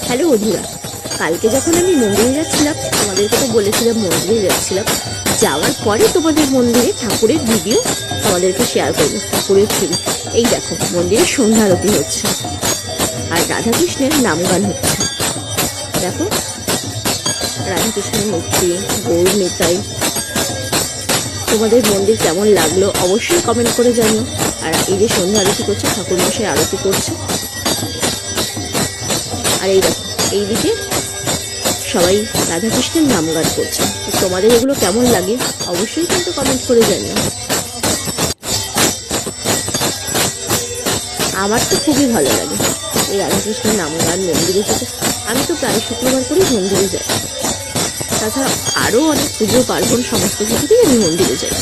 Hello বন্ধুরা, কালকে যখন আমি মন্দিরে যাচ্ছিলাম, তোমাদেরকে তো বলেছিলাম মন্দিরে যাচ্ছিলাম, যাওয়ার পরে তোমাদের মন্দিরে ঠাকুরের ভিডিও তোমাদেরকে শেয়ার করবো, ঠাকুরের ছবি। এই দেখো, মন্দিরে সন্ধ্যা আরতি হচ্ছে আর রাধাকৃষ্ণের নামগান হচ্ছে। দেখো, রাধাকৃষ্ণের মূর্তি, গৌর নিতাই। তোমাদের মন্দির কেমন লাগলো অবশ্যই কমেন্ট করে জানিও। আর এই যে সন্ধ্যা আরতি করছে, ঠাকুর মশাই আরতি করছে। আর এই দেখো, এইদিকে সবাই রাধাকৃষ্ণের নাম গান করছে। তোমাদের এগুলো কেমন লাগে অবশ্যই কিন্তু কমেন্ট করে জানিও। আমার তো খুবই ভালো লাগে এই রাধাকৃষ্ণের নাম গান মন্দিরে যেতে। আমি তো প্রায় শুক্রবার করেই মন্দিরে যাই, তাছাড়া আরও অনেক পুজো পার্বণ সমস্ত কিছুতেই আমি মন্দিরে যাই।